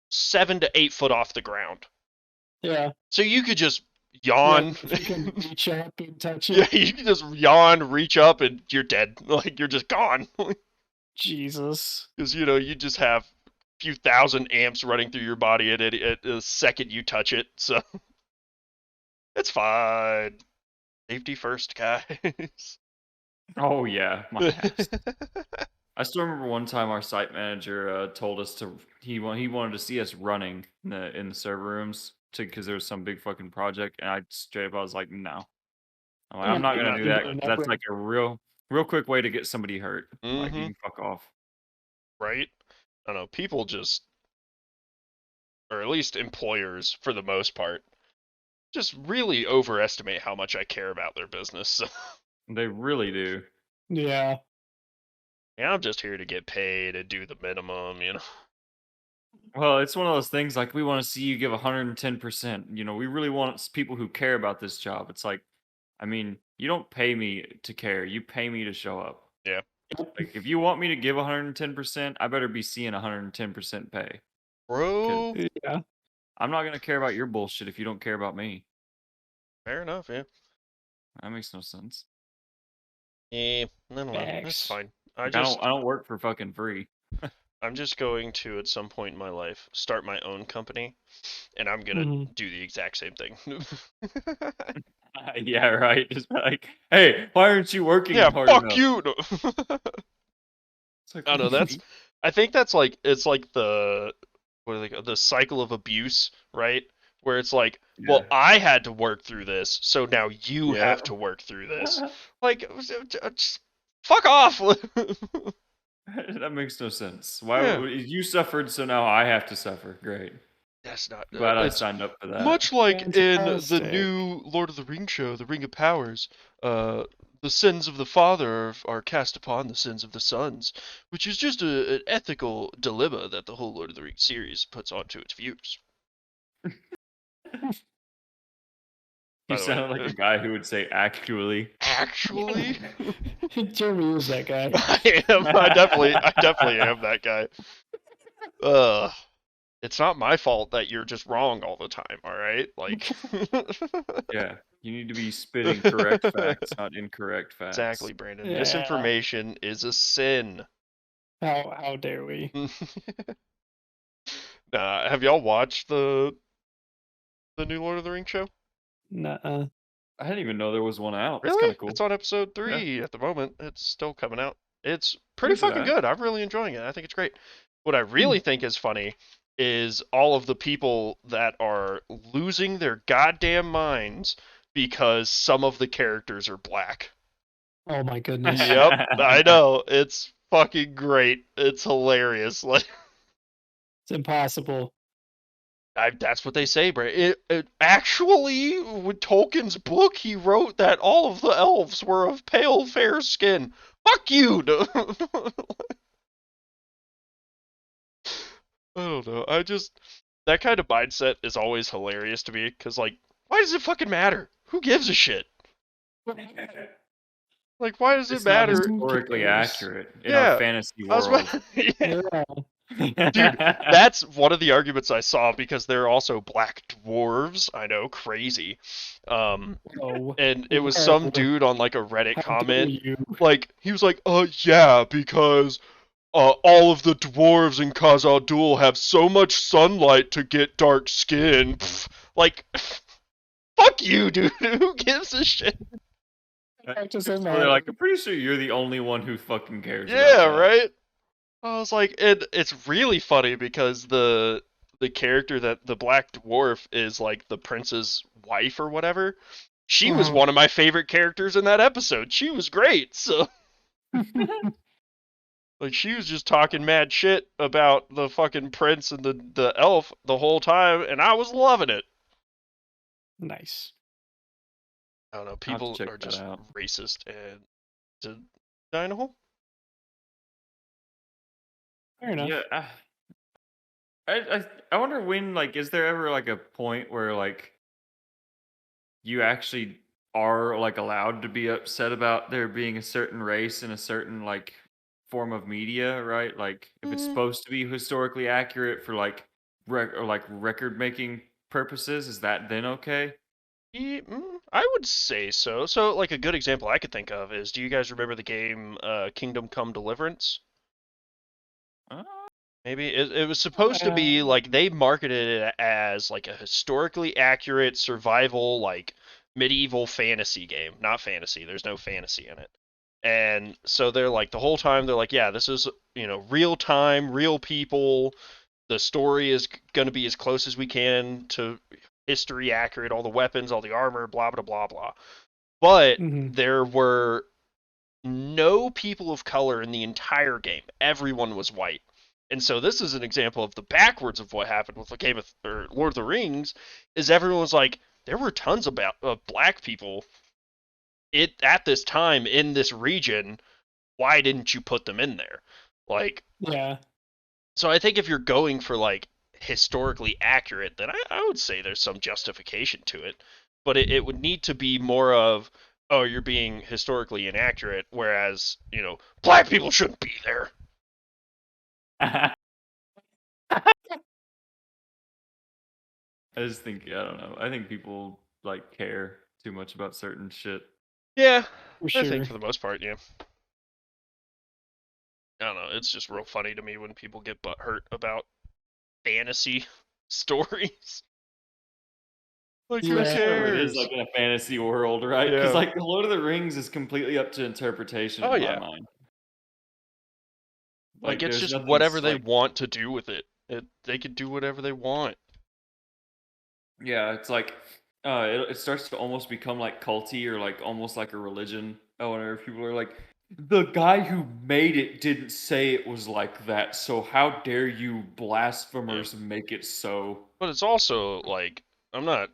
7 to 8 foot off the ground. Yeah. So you could just Yeah. yawn. If you can reach up and touch Yeah, it. you can just yawn, reach up, and you're dead. Like, you're just gone. Jesus. Because, you just have a few thousand amps running through your body at the second you touch it. So it's fine. Safety first, guys. Oh yeah, my ass. I still remember one time our site manager told us he wanted to see us running in the server rooms because there was some big fucking project, and I straight up I was like, no, I'm not You're gonna not do gonna that do 'cause enough that's right. like a real quick way to get somebody hurt. Like you Mm-hmm. can fuck off. Right? I don't know. People just, or at least employers for the most part, just really overestimate how much I care about their business. They really do. Yeah. Yeah, I'm just here to get paid and do the minimum. Well, it's one of those things like we want to see you give 110%. We really want people who care about this job. It's like, I mean, you don't pay me to care. You pay me to show up. Yeah. Like if you want me to give 110%, I better be seeing 110% pay. Cuz Bro, Yeah. I'm not going to care about your bullshit if you don't care about me. fair enough, yeah. That makes no sense. Yeah, I don't know. That's Facts. fine. Like I don't work for fucking free. I'm just going to, at some point in my life, start my own company, and I'm gonna Mhm. do the exact same thing. Yeah, right. Just be like, "Hey, why aren't you working Yeah, hard fuck enough?" you. It's like, I don't "What know. do you I think that's like, it's like the, what do they call, the cycle of abuse, right? Where it's like, Yeah. well, I had to work through this, so now you Yeah. have to work through this. Like, just fuck off. That makes no sense. Why Yeah, you suffered, so now I have to suffer? Great. that's not. Glad I It's signed up for that. much like in the Fantastic. new Lord of the Rings show, The Ring of Powers. The sins of the father are cast upon the sins of the sons, which is just an ethical dilemma that the whole Lord of the Rings series puts onto its viewers. You By the way, sounded like a guy who would say actually. actually, Jeremy is that guy. I am. I definitely am that guy. Ugh. It's not my fault that you're just wrong all the time. All right, like. Yeah, you need to be spitting correct facts, not incorrect facts. Exactly, Brandon. Yeah. Misinformation is a sin. How dare we? Have y'all watched the new Lord of the Rings show? Nuh-uh. I didn't even know there was one out. That's kind Really? of cool. It's on episode Yeah. 3 at the moment. It's still coming out. It's pretty Where's it fucking at? good. I'm really enjoying it. I think it's great. What I really think is funny is all of the people that are losing their goddamn minds because some of the characters are black. Oh my goodness. Yep, I know. It's fucking great. It's hilarious. Like It's impossible. that's what they say, bro. It actually, with Tolkien's book, he wrote that all of the elves were of pale, fair skin. Fuck you! I don't know. That kind of mindset is always hilarious to me because, like, why does it fucking matter? Who gives a shit? Like, why does it It's not matter? historically cares? accurate in our Yeah, fantasy I was world. about, yeah. Yeah. Dude, that's one of the arguments I saw because there are also black dwarves. I know, crazy. Oh, And it was some whoa. dude on like a Reddit How dare comment. you? Like, he was like, yeah, because all of the dwarves in Khazad-dûl have so much sunlight to get dark skin. Pfft, like, fuck you, dude. Who gives a shit? That doesn't So they're matter. like, I'm pretty sure you're the only one who fucking cares about Yeah, that. right? I was like, it's really funny because the character that the black dwarf is like the prince's wife or whatever. She was one of my favorite characters in that episode. She was great. So like she was just talking mad shit about the fucking prince and the elf the whole time, and I was loving it. Nice. I don't know. I'll have to People check are that just out. racist and to die in a hole. Fair enough. Yeah, I wonder when, like, is there ever like a point where like you actually are like allowed to be upset about there being a certain race in a certain like form of media, right? Like if it's Mm, supposed to be historically accurate for like or like record making purposes, is that then okay? I would say so. So, like a good example I could think of is, do you guys remember the game Kingdom Come Deliverance? Uh, Maybe it was supposed to be like they marketed it as like a historically accurate survival, like medieval fantasy game. Not fantasy. There's no fantasy in it. And so they're like the whole time they're like, yeah, this is real time, real people. The story is going to be as close as we can to history accurate. All the weapons, all the armor, blah blah blah blah. But Mhm. there were no people of color in the entire game. Everyone was white. And so this is an example of the backwards of what happened with the Game of or Lord of the Rings. Is everyone was like, there were tons of black people at this time in this region. Why didn't you put them in there? Like, Yeah. so I think if you're going for like historically accurate, then I would say there's some justification to it. But it would need to be more of, oh, you're being historically inaccurate, whereas, black people shouldn't be there. I just think I don't know. I think people like care too much about certain shit. Yeah, For I think sure. for the most part, yeah. I don't know. It's just real funny to me when people get butthurt about fantasy stories. Like, who Yeah. Some of it is cares? like in a fantasy world, right? Because Yeah. like the Lord of the Rings is completely up to interpretation Oh, in my yeah. mind. Like, Like it's there's just nothing whatever they like want to do with it. They could do whatever they want. yeah, it's like it starts to almost become like culty or like almost like a religion. Oh, whenever people are like, the guy who made it didn't say it was like that, so how dare you Yeah. blasphemers make it so? But it's also like I'm not,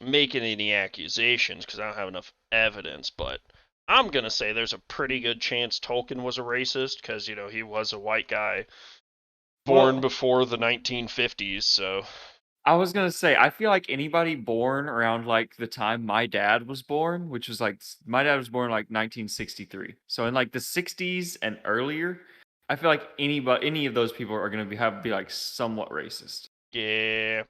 making any accusations because I don't have enough evidence, but I'm gonna say there's a pretty good chance Tolkien was a racist because he was a white guy born Well, before the 1950s. So I was gonna say, I feel like anybody born around like the time my dad was born, which was like my dad was born like 1963. So in like the 60s and earlier, I feel like any of those people are gonna be like somewhat racist. yeah,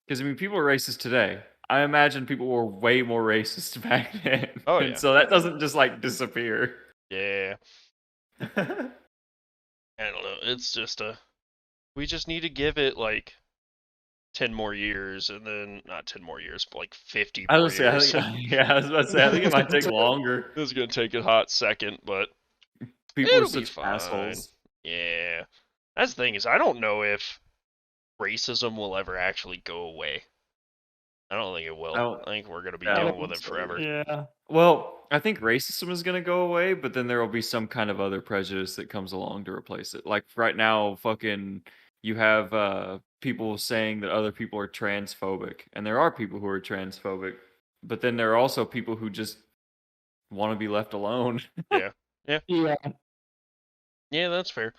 Because I mean, people are racist today. I imagine people were way more racist back then, oh and yeah, so that doesn't just like disappear. yeah. I don't know. It's just we just need to give it like 10 more years, and then not 10 more years, but like 50 I more was gonna say, I years. think, yeah, I was about to say, I think it might take longer. This is gonna take a hot second, but People are it'll be such fine. assholes. Yeah. That's the thing is, I don't know if racism will ever actually go away. I don't think it will. don't- I think we're gonna be I don't dealing with think it so forever. Yeah. Well, I think racism is going to go away, but then there will be some kind of other prejudice that comes along to replace it. Like right now, fucking, you have people saying that other people are transphobic, and there are people who are transphobic, but then there are also people who just want to be left alone. Yeah. Yeah. Yeah, that's fair.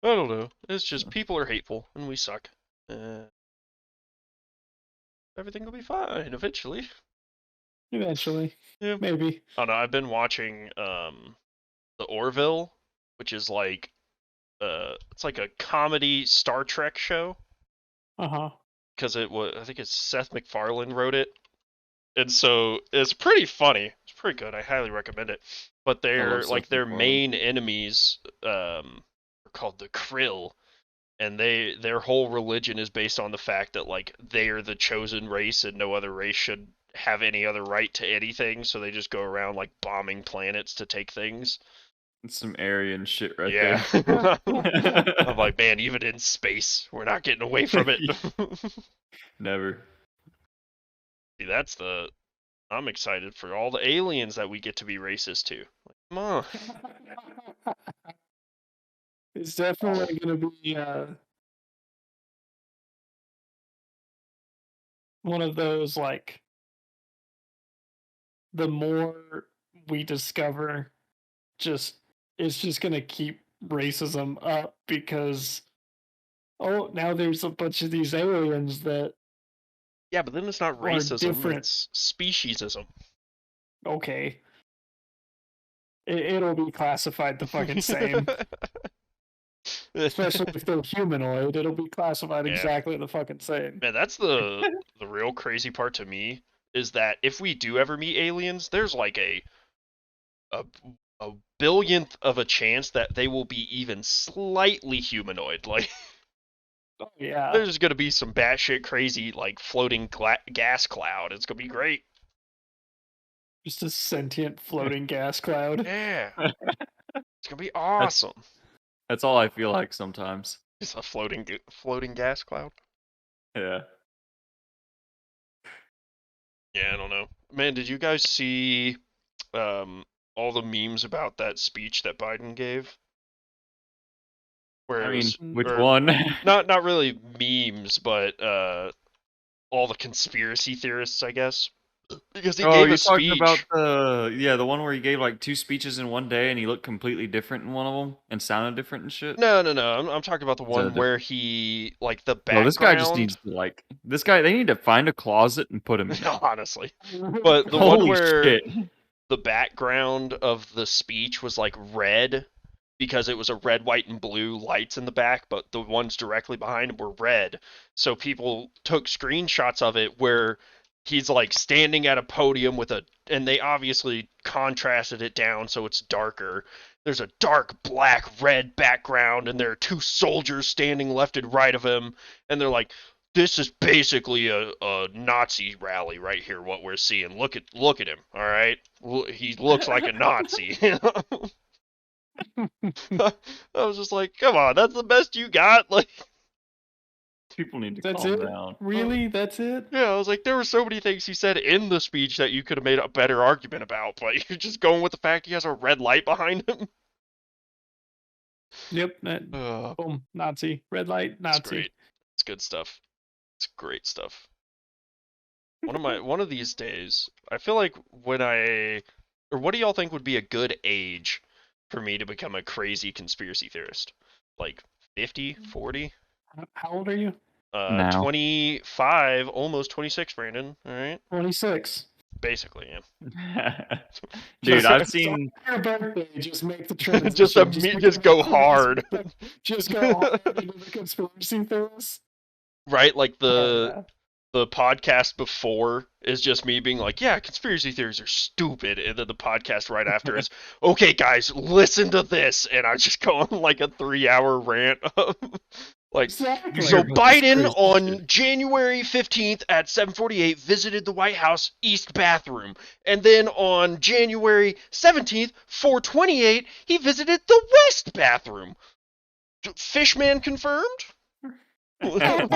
I don't know. It's just people are hateful and we suck. Everything will be fine eventually. Eventually. Yeah. Maybe. Oh no, I've been watching the Orville, which is like it's like a comedy Star Trek show Uh-huh. because it was I think it's Seth MacFarlane wrote it. And so it's pretty funny. It's pretty good. I highly recommend it. But I love they're like Seth their MacFarlane. main enemies are called the Krill, and their whole religion is based on the fact that like they are the chosen race and no other race should have any other right to anything, so they just go around like bombing planets to take things. It's some Aryan shit right Yeah. there. I'm like, man, even in space, we're not getting away from it. Never. See, I'm excited for all the aliens that we get to be racist to. Like, come on. It's definitely going to be one of those, like, the more we discover, it's just going to keep racism up because, oh, now there's a bunch of these aliens that Yeah, but then it's not are racism, different. it's speciesism. Okay. It'll be classified the fucking same. Especially if they're humanoid, it'll be classified Yeah. exactly the fucking same. Man, that's the real crazy part to me is that if we do ever meet aliens, there's like a billionth of a chance that they will be even slightly humanoid. Like Oh, yeah. there's gonna be some batshit crazy like floating gas cloud. It's gonna be great. Just a sentient floating gas cloud. Yeah, it's gonna be awesome. That's all I feel like sometimes. Just a floating gas cloud. Yeah. Yeah, I don't know. Man, did you guys see all the memes about that speech that Biden gave? Where I it mean, was, which or one? not really memes, but all the conspiracy theorists, I guess. Because he Oh, gave you're a talking about speech. the one where he gave like 2 speeches in one day and he looked completely different in one of them and sounded different and shit. No. I'm talking about the Is that a one where he like the Bro, this guy just background. needs to like this guy. They need to find a closet and put him in. Honestly, but the one Holy where shit! the background of the speech was like red because it was a red, white, and blue lights in the back, but the ones directly behind him were red. So people took screenshots of it where he's like standing at a podium and they obviously contrasted it down so it's darker. There's a dark black red background and there are 2 soldiers standing left and right of him, and they're like, this is basically a Nazi rally right here. What we're seeing. Look at him. All right, he looks like a Nazi. I was just like, come on, that's the best you got. Like, People need to That's calm it? down. Really? That's it? yeah, I was like, there were so many things he said in the speech that you could have made a better argument about, but you're just going with the fact he has a red light behind him. Yep. Uh, Boom. Nazi. Red light. it's Nazi. great. It's good stuff. It's great stuff. One of these days, I feel like what do y'all think would be a good age for me to become a crazy conspiracy theorist? Like 50, 40? How old are you? Now. 25, almost 26, Brandon. All right. 26. Basically, yeah. Dude, Just- I've seen. Your birthday, just make the transition. just go hard. Just go hard into the conspiracy theories. Right? Like Yeah. the podcast before is just me being like, yeah, conspiracy theories are stupid. And then the podcast right after is, okay, guys, listen to this. And I just go on like a 3-hour rant of Like, Exactly. so Weird with Biden conspiracy on shit. January 15th at 7:48 visited the White House East bathroom. And then on January 17th, 4:28, he visited the West bathroom. Fishman confirmed? Man,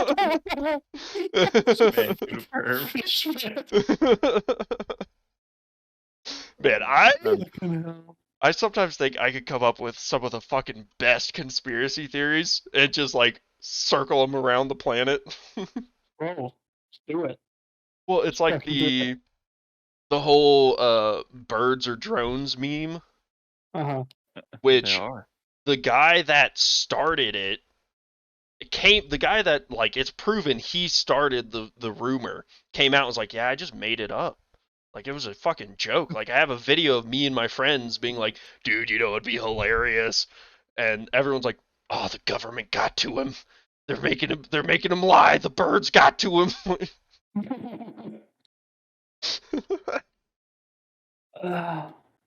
confirmed. Man, I Fucking hell. I sometimes think I could come up with some of the fucking best conspiracy theories and just like circle them around the planet. Roll. Let's do it. Well, it's like Fucking do it. the whole birds or drones meme, Uh-huh. They which are. the guy that started it the guy that like it's proven he started the rumor came out and was like, yeah, I just made it up. Like, it was a fucking joke. Like, I have a video of me and my friends being like, dude, you know, it'd be hilarious. And everyone's like, oh, the government got to him. They're making him lie. The birds got to him.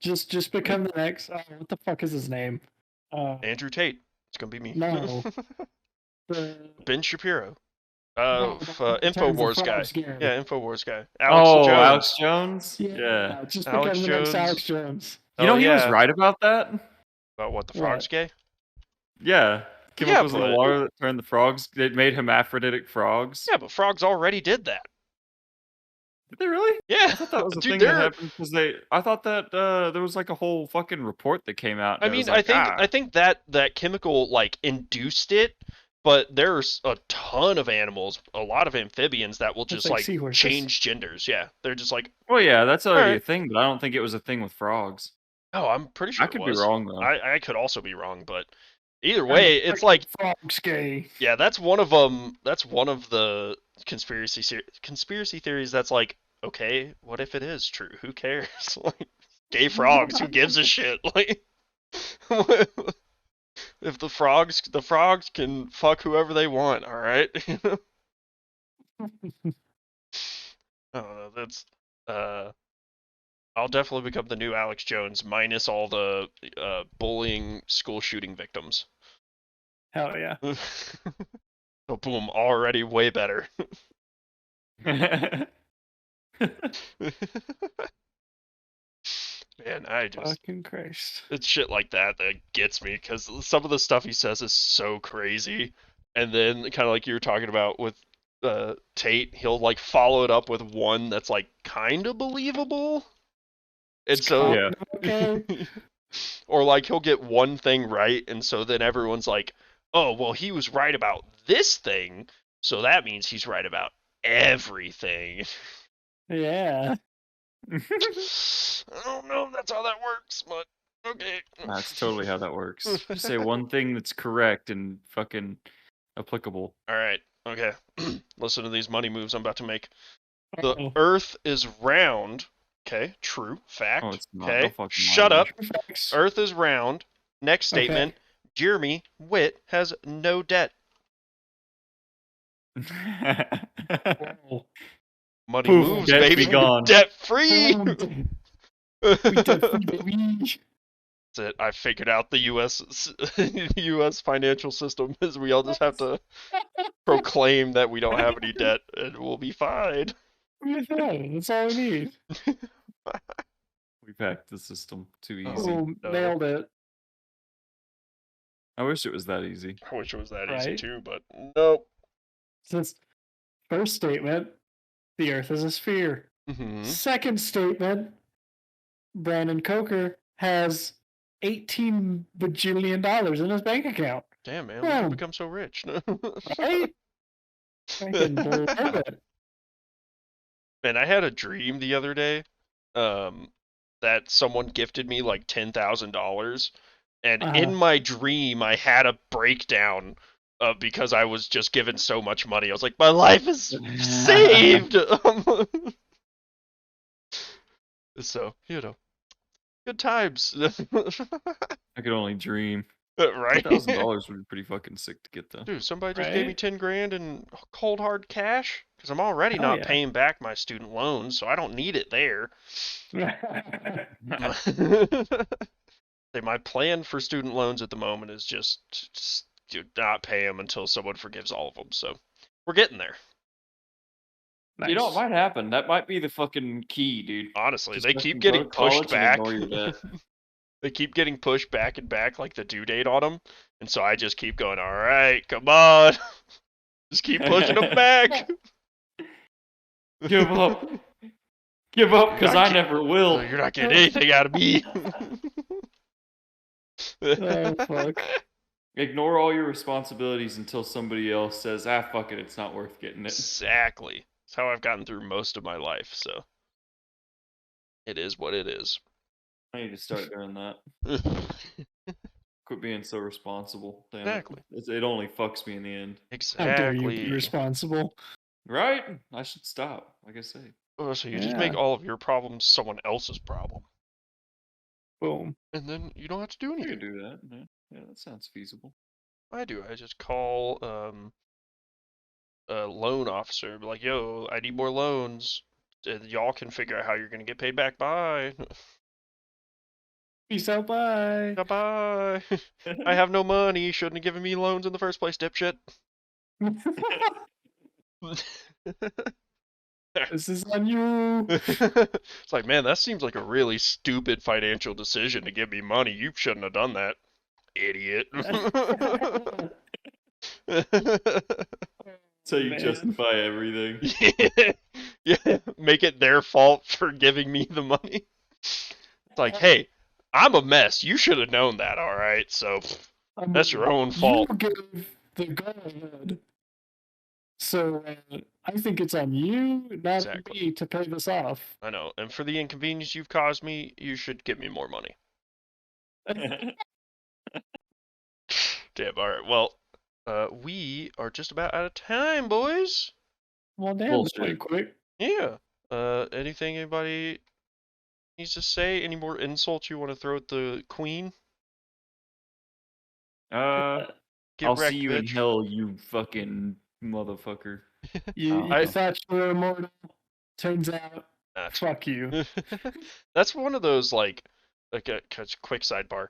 Just become the next. What the fuck is his name? Andrew Tate. It's gonna be me. No. The, Ben Shapiro. no, the one that turns the Infowars guy. frogs gay. Yeah, Infowars guy. Oh, Jones. Alex Jones? Yeah. Just Alex become the next Jones. Alex Jones. You know, Oh, he was yeah. right about that. About what, the What? frogs gay? Yeah. Yeah, Chemicals in the but- water that turned the frogs. It made hermaphroditic frogs. Yeah, but frogs already did that. Did they really? Yeah. I thought that was a Dude, thing that happened because I thought that there was like a whole fucking report that came out. I That mean, was like, I think that chemical like induced it, but there's a ton of animals, a lot of amphibians that will just like like seahorses. change genders. Yeah, they're just like, Well, yeah, that's already a Alright. thing, but I don't think it was a thing with frogs. oh, I'm pretty sure I could it be was. wrong though. I could also be wrong, but either way, it's like, frogs gay. yeah, that's one of them. That's one of the conspiracy theories. That's like, okay, what if it is true? Who cares? Like, gay frogs, who gives a shit? Like, if the frogs can fuck whoever they want, all right? I don't know. That's I'll definitely become the new Alex Jones, minus all the bullying school shooting victims. Hell yeah. So boom, already way better. Man, I just Fucking Christ. it's shit like that that gets me because some of the stuff he says is so crazy, and then kind of like you were talking about with Tate, he'll like follow it up with one that's like kind of believable, and so Yeah. Okay. or like he'll get one thing right, and so then everyone's like, oh well, he was right about this thing, so that means he's right about everything. Yeah. I don't know if that's how that works, but okay. That's totally how that works. Just say one thing that's correct and fucking applicable. All right. Okay. Listen to these money moves I'm about to make. The Uh-oh. Earth is round. Okay. True. Fact. Oh, it's not. Okay. Don't fucking Shut lie up. to Facts. Earth is round. Next Okay. statement. Jeremy Witt has no debt. me. Whoa. Money Poof, moves, debt baby. be gone. Debt free. We dead free, baby. That's it. I figured out the U.S. financial system is we all just have to proclaim that we don't have any debt and we'll be fine. We're fine. That's all we need. We packed the system too easy. Oh, No. nailed it. I wish it was that easy. I wish it was that easy Right? too, but nope. Since first statement, the Earth is a sphere. Mm-hmm. Second statement, Brandon Coker has $18 bajillion in his bank account. Damn, man, we Yeah. can become so rich. Right? Fucking love it. Man, I had a dream the other day, that someone gifted me like $10,000, and Uh-huh. in my dream I had a breakdown because I was just given so much money. I was like, my life is saved. So, you know, good times. I could only dream. Right? $1,000 would be pretty fucking sick to get though. Dude, somebody just gave me Right? 10 grand in cold hard cash because I'm already Hell not yeah. paying back my student loans, so I don't need it there. Say my plan for student loans at the moment is just do not pay them until someone forgives all of them. So we're getting there. You know, it Nice. might happen. That might be the fucking key, dude. Honestly, Just they fucking keep go getting to pushed college and back. ignore your debt. They keep getting pushed back and back, like the due date on them, and so I just keep going. All right, come on, just keep pushing them back. Give up. Give up, because I never will. You're not getting anything out of me. Oh fuck. Ignore all your responsibilities until somebody else says, fuck it, it's not worth getting it. Exactly. That's how I've gotten through most of my life. So it is what it is. I need to start doing that. Quit being so responsible. Damn Exactly. It only fucks me in the end. How dare you be Exactly. responsible? Right? I should stop, like I say. Oh, so you just make Yeah. all of your problems someone else's problem, Boom. and then you don't have to do I anything. could do that. Yeah, that sounds feasible. I do. I just call a loan officer, be like, "Yo, I need more loans. Y'all can figure out how you're gonna get paid back. Bye. Peace out. Bye. Bye. I have no money. You shouldn't have given me loans in the first place, dipshit." This is on you. It's like, man, that seems like a really stupid financial decision to give me money. You shouldn't have done that, idiot. So you Man. justify everything. Yeah, make it their fault for giving me the money. It's like, hey, I'm a mess. You should have known that, all right? So that's your own fault. You gave the go ahead. So I think it's on you, not Exactly. me, to pay this off. I know. And for the inconvenience you've caused me, you should give me more money. Damn. All right. Well, we are just about out of time, boys. Well, damn, Bullshit. pretty quick. Yeah. Anything anybody needs to say? Any more insults you want to throw at the queen? Get I'll wrecked, see you in bitch. hell, you fucking motherfucker. You I- thought you were immortal. Turns out, fuck you. That's one of those like a quick sidebar.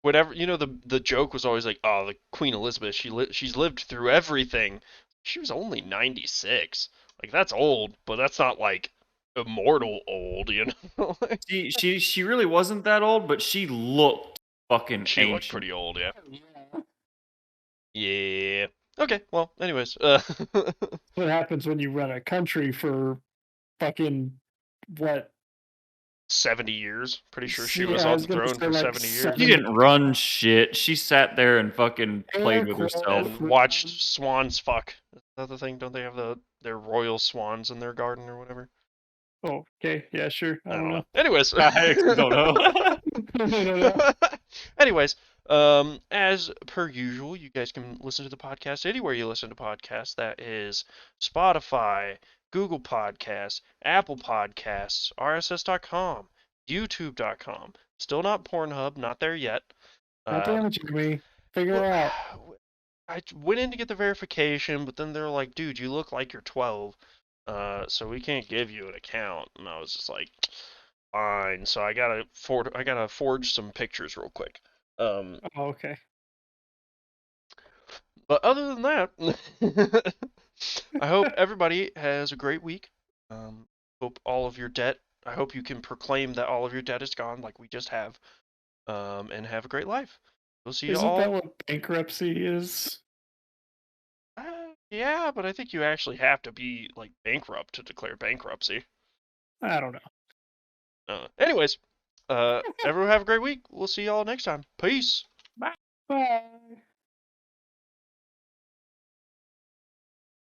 Whenever the joke was always like, oh, the Queen Elizabeth, she's lived through everything. She was only 96. Like that's old, but that's not like immortal old, you know. She really wasn't that old, but she looked fucking She ancient. looked pretty old, yeah. Yeah. Yeah. Okay. Well, anyways, What happens when you run a country for fucking what? 70 years. Pretty sure she Yeah, was I on was the gonna throne say, for like, 70 years. She didn't run shit. She sat there and fucking played with herself. And watched swans fuck. Is that the thing? Don't they have their royal swans in their garden or whatever? Oh, okay. Yeah, sure. I don't know. Anyways. I actually don't know. I don't know. Anyways, as per usual, you guys can listen to the podcast anywhere you listen to podcasts. That is Spotify, Google Podcasts, Apple Podcasts, RSS.com, YouTube.com. Still not Pornhub, not there yet. God damn it, Jimmy. Figure it out. I went in to get the verification, but then they're like, dude, you look like you're 12, so we can't give you an account. And I was just like, fine. So I gotta forge some pictures real quick. Oh, okay. But other than that, I hope everybody has a great week. Hope all of your debt. I hope you can proclaim that all of your debt is gone, like we just have, and have a great life. We'll see you Isn't all. that what bankruptcy is? Yeah, but I think you actually have to be like bankrupt to declare bankruptcy. I don't know. Anyways, everyone have a great week. We'll see y'all next time. Peace. Bye.